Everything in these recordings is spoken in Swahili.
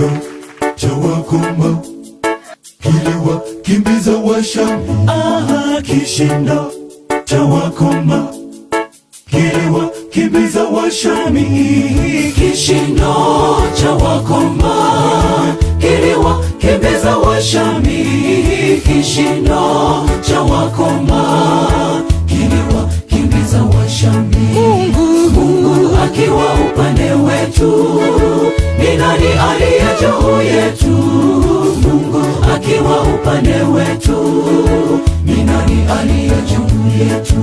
kishindo cha wakoma kiliwakimbiza Washami. Kishindo cha wakoma kiliwakimbiza Washami. Kishindo cha wakoma kiliwakimbiza Washami. Kishindo cha wakoma kiliwakimbiza Washami. Mungu akiwa upande wetu, ni nani aliye juu yetu? Mungu akiwa upande wetu, ni nani aliye juu yetu?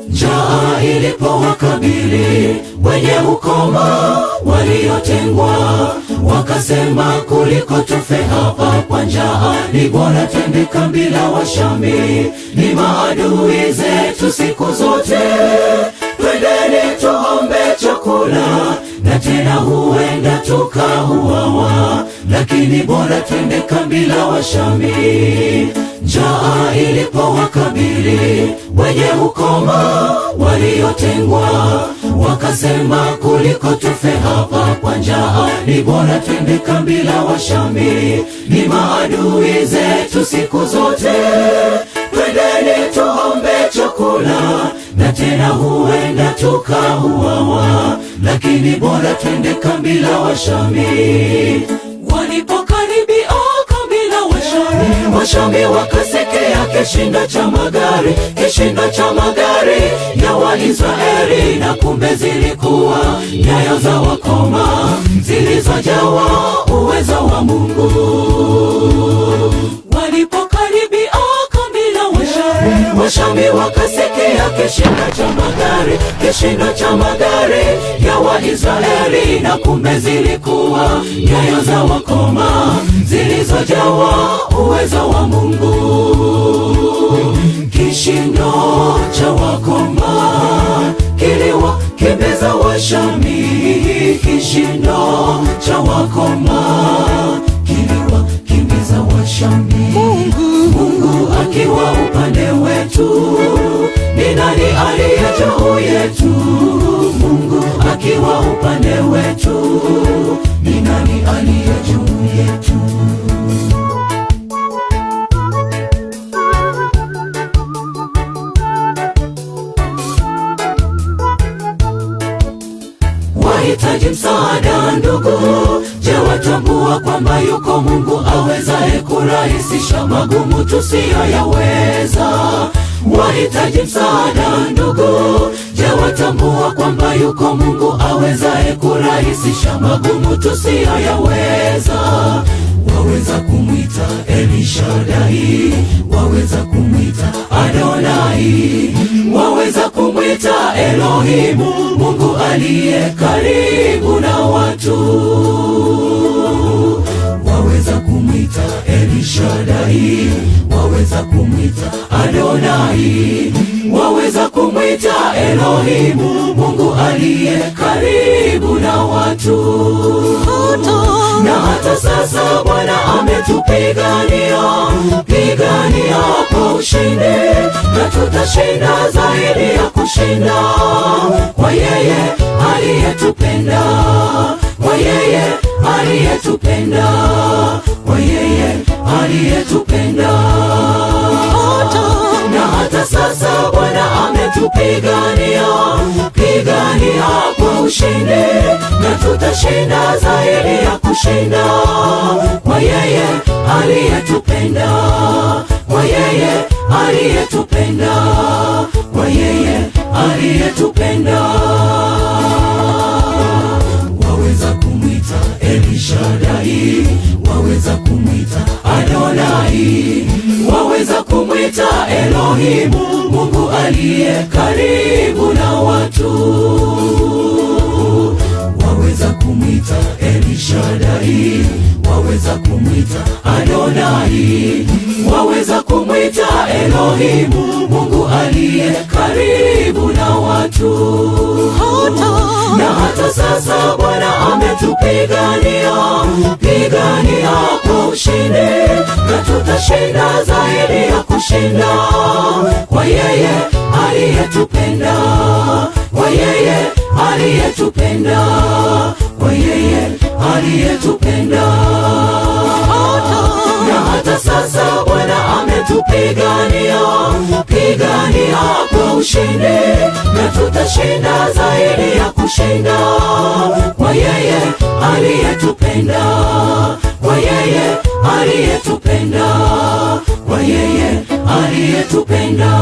Njaa ilipowakabili wenye ukoma waliotengwa, wakasema kuliko tufe hapa kwa njaa, ni bora twende kambi la Washami. Ni maadui zetu siku zote, twendeni tuombe chakula, na tena huenda tukauawa, lakini bora twende kambi la Washami. Njaa ilipowakabili wenye ukoma waliotengwa, wakasema kuliko tufe hapa kwa njaa, ni bora twende kambi la Washami. Ni maadui zetu siku zote, twendeni tuombe chakula, na tena huenda tukauawa, lakini bora twende kambi la Washami. Walipokaribia kambi la Washami, Washami wakasikia kishindo cha magari, kishindo cha magari ya Waisraeli, na kumbe zilikuwa nyayo za wakoma zilizojawa uwezo wa Mungu. Walipokaribia kambi la Washami, Washami wakasikia kishindo cha magari, kishindo cha magari ya Waisraeli, na kumbe zilikuwa nyayo za wakoma zilizojawa uwezo wa Mungu. Kishindo cha wakoma kiliwakimbiza Washami. Kishindo cha wakoma kiliwakimbiza Washami. Mungu akiwa upande wetu, ni nani aliye juu yetu? Mungu akiwa upande wetu, ni nani aliye juu yetu? Wahitaji msaada ndugu, je, watambua kwamba yuko Mungu awezaye kurahisisha magumu tusiyoyaweza? Wahitaji msaada ndugu, je, watambua kwamba yuko Mungu awezaye kurahisisha magumu tusiyoyaweza? Waweza kumwita Elishadai, waweza kumwita Adonai, waweza kumwita Elohimu, Mungu aliye karibu na watu. Waweza kumwita Elishadai, waweza kumwita Adonai, waweza kumwita Elohimu, Mungu aliye karibu na watu. Na hata sasa Bwana ametupigania, pigania kwa ushindi, na tutashinda zaidi ya kushinda, kwa yeye aliyetupenda, kwa yeye aliyetupenda, kwa yeye aliyetupenda. Na hata sasa Bwana ametupigania, pigania kwa ushindi, na tutashinda zaidi ya kushinda, kwa yeye aliyetupenda, kwa yeye aliyetupenda, kwa yeye aliyetupenda. Waweza kumwita Elishadai, waweza kumwita Adonai, waweza kumwita Elohimu, Mungu aliye karibu na watu. Waweza kumwita Elishadai, waweza kumwita Adonai, waweza kumwita Elohimu, Mungu aliye karibu na watu. Na hata sasa Bwana ametupigania, pigania kwa ushindi, na tutashinda zaidi ya kushinda, kwa yeye aliyetupenda, kwa yeye aliyetupenda, kwa yeye aliyetupenda. Na hata sasa Bwana ametupigania, pigania kwa ushindi, na tutashinda zaidi ya kushinda, kwa yeye aliyetupenda, kwa yeye aliyetupenda, kwa yeye aliyetupenda.